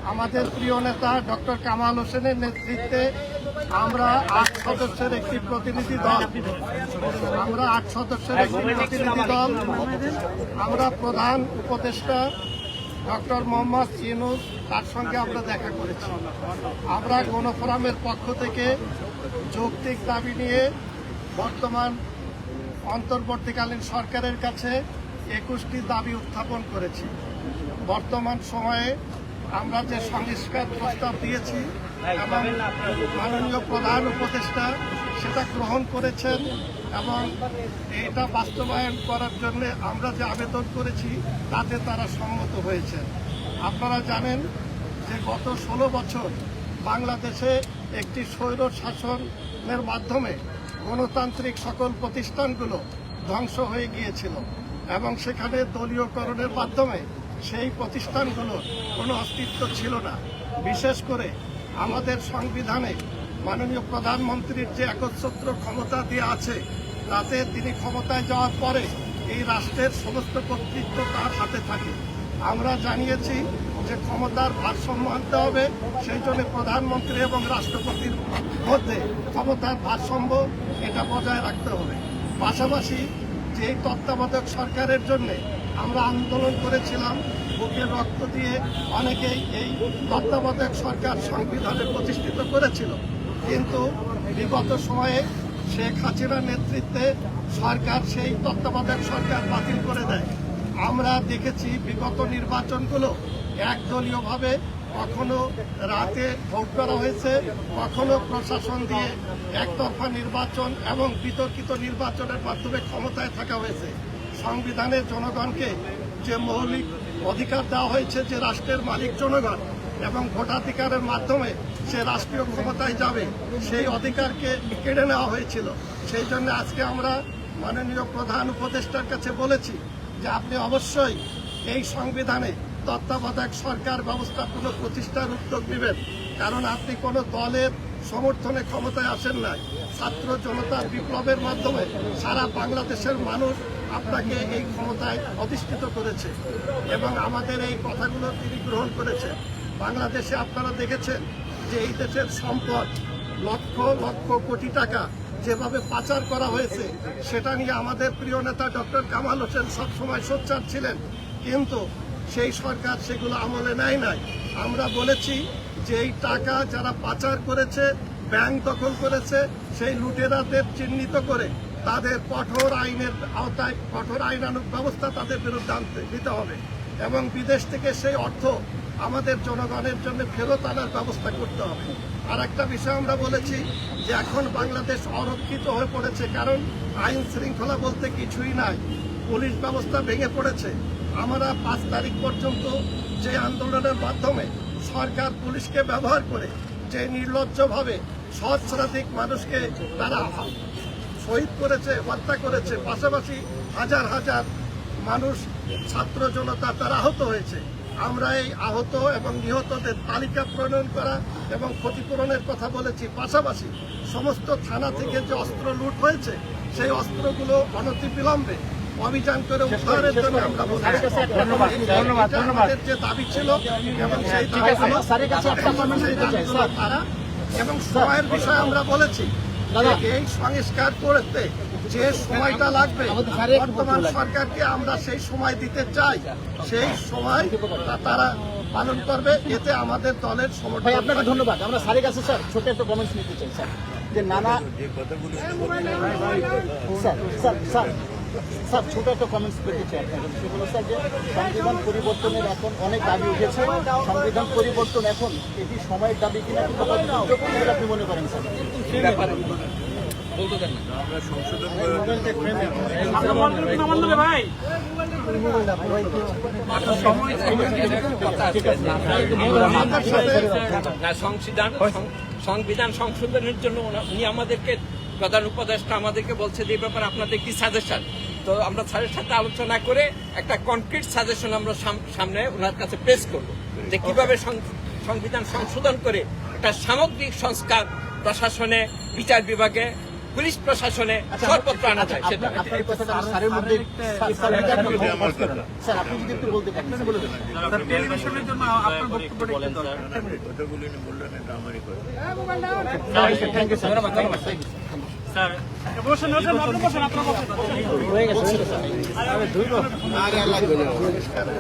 আমাদের প্রিয় নেতা ডক্টর কামাল হোসেনের নেতৃত্বে আমরা 8 সদস্যের একটি প্রতিনিধি দল আমরা প্রধান উপদেষ্টা ডক্টর মোহাম্মদ ইউনূস তার সঙ্গে আমরা দেখা করেছি। আমরা গণফোরামের পক্ষ থেকে যৌক্তিক দাবি নিয়ে বর্তমান অন্তর্বর্তীকালীন সরকারের কাছে 21টি দাবি উত্থাপন করেছি। বর্তমান সময়ে আমরা যে সংস্কার প্রস্তাব দিয়েছি এবং মাননীয় প্রধান উপদেষ্টা সেটা গ্রহণ করেছেন এবং এটা বাস্তবায়ন করার জন্য আমরা যে আবেদন করেছি তাতে তারা সম্মত হয়েছেন। আপনারা জানেন যে গত 16 বছর বাংলাদেশে একটি স্বৈর শাসনের মাধ্যমে গণতান্ত্রিক সকল প্রতিষ্ঠানগুলো ধ্বংস হয়ে গিয়েছিল এবং সেখানে দলীয়করণের মাধ্যমে সেই প্রতিষ্ঠানগুলোর কোনো অস্তিত্ব ছিল না। বিশেষ করে আমাদের সংবিধানে মাননীয় প্রধানমন্ত্রীর যে একচ্ছত্র ক্ষমতা দেওয়া আছে তাতে তিনি ক্ষমতায় যাওয়ার পরে এই রাষ্ট্রের সমস্ত কর্তৃত্ব তার হাতে থাকে। আমরা জানিয়েছি যে ক্ষমতার ভারসাম্য আনতে হবে, সেই জন্য প্রধানমন্ত্রী এবং রাষ্ট্রপতির মধ্যে ক্ষমতার ভারসাম্য এটা বজায় রাখতে হবে। পাশাপাশি যে তত্ত্বাবধায়ক সরকারের জন্য আমরা আন্দোলন করেছিলাম, বুকে রক্ত দিয়ে অনেকেই এই তত্ত্বাবধায়ক সরকার সংবিধানে প্রতিষ্ঠিত করেছিল, কিন্তু বিগত সময়ে শেখ হাসিনার নেতৃত্বে সরকার সেই তত্ত্বাবধায়ক সরকার বাতিল করে দেয়। আমরা দেখেছি বিগত নির্বাচনগুলো একদলীয়ভাবে কখনো রাতে ভোট করা হয়েছে, কখনো প্রশাসন দিয়ে একতরফা নির্বাচন এবং বিতর্কিত নির্বাচনের মাধ্যমে ক্ষমতায় থাকা হয়েছে। সংবিধানের জনগণকে যে মৌলিক অধিকার দেওয়া হয়েছে যে রাষ্ট্রের মালিক জনগণ এবং ভোটাধিকারের মাধ্যমে সে রাষ্ট্রীয় ক্ষমতায় যাবে, সেই অধিকারকে কেড়ে নেওয়া হয়েছিল। সেই জন্য আজকে আমরা মাননীয় প্রধান উপদেষ্টার কাছে বলেছি যে আপনি অবশ্যই এই সংবিধানে তত্ত্বাবধায়ক সরকার ব্যবস্থা প্রতিষ্ঠার উদ্যোগ নেবেন, কারণ আপনি কোনো দলের সমর্থনে ক্ষমতায় আসেন নাই। ছাত্র জনতার বিপ্লবের মাধ্যমে সারা বাংলাদেশের মানুষ আপনাকে এই ক্ষমতায় অধিষ্ঠিত করেছে এবং আমাদের এই কথাগুলো তিনি গ্রহণ করেছেন। বাংলাদেশে আপনারা দেখেছেন যে এই দেশের সম্পদ লক্ষ লক্ষ কোটি টাকা যেভাবে পাচার করা হয়েছে, সেটা নিয়ে আমাদের প্রিয় নেতা ডক্টর কামাল হোসেন সবসময় সোচ্চার ছিলেন, কিন্তু সেই সরকার সেগুলো আমলে নেয় নাই। আমরা বলেছি যে এই টাকা যারা পাচার করেছে, ব্যাংক দখল করেছে, সেই লুটেরাদের চিহ্নিত করে তাদের কঠোর আইনের আওতায় কঠোর আইনানুগ ব্যবস্থা তাদের বিরুদ্ধে নিতে হবে এবং বিদেশ থেকে সেই অর্থ আমাদের জনগণের জন্য ফেরত আনার ব্যবস্থা করতে হবে। আর একটা বিষয় আমরা বলেছি যে এখন বাংলাদেশ অরক্ষিত হয়ে পড়েছে, কারণ আইন শৃঙ্খলা বলতে কিছুই নাই, পুলিশ ব্যবস্থা ভেঙে পড়েছে। আমরা 5 তারিখ পর্যন্ত যে আন্দোলনের মাধ্যমে সরকার পুলিশকে ব্যবহার করে যে নির্লজ্জভাবে সহস্রাধিক মানুষকে তারা শহীদ করেছে, হত্যা করেছে, পাশাপাশি হাজার হাজার মানুষ ছাত্র জনতা তারা আহত হয়েছে। আমরা এই আহত এবং নিহতদের তালিকা প্রণয়ন করা এবং ক্ষতিপূরণের কথা বলেছি। পাশাপাশি সমস্ত থানা থেকে যে অস্ত্র লুট হয়েছে সেই অস্ত্রগুলো অনতিবিলম্বে অভিযান করে উদ্ধারের জন্য আমরা আমাদের যে দাবি ছিল এবং সেই দাবিগুলো তারা এবং সময়ের বিষয়ে আমরা বলেছি এই সংস্কার করতে যে সময়টা লাগবে বর্তমান সরকারকে আমরা সেই সময় দিতে চাই, সেই সময় তারা পালন করবে, এতে আমাদের দলের সমর্থন। আপনাকে ধন্যবাদ। আমরা স্যারের কাছে স্যার ছোট একটা কমেন্টস নিতে চাই স্যার, যে নানা স্যার ছোট একটা কমেন্টস পেতে চাই আপনার, সেগুলো স্যার যে সংবিধান পরিবর্তনের এখন অনেক দাবি উঠেছে, সংবিধান পরিবর্তন এখন এটি সময়ের দাবি কিনা আপনি মনে করেন স্যার? সংবিধান সংশোধনের জন্য উনি আমাদেরকে প্রধান উপদেষ্টা আমাদেরকে বলছে যে এই ব্যাপারে আপনাদের কি সাজেশন, তো আমরা স্যারের সাথে আলোচনা করে একটা কনক্রিট সাজেশন আমরা সামনে ওনার কাছে পেশ করব যে কিভাবে সংবিধান সংশোধন করে একটা সামগ্রিক সংস্কার প্রশাসনে, বিচার বিভাগে, পুলিশ প্রশাসনে সর্বত্র আনা যায় সেটা আপনার কথাটা আমার স্যারের মধ্যে স্যার আপনি যদি একটু বলতে পারেন বলে দেন। টেলিভিশনের জন্য আপনার বক্তব্যটা একটু দরকার। কথাগুলি বললেন এটা আমারই কথা থ্যাংক ইউ স্যার স্যার বসেন বসেন আপনি বসেন আপনার বক্তব্য। হয়ে গেছে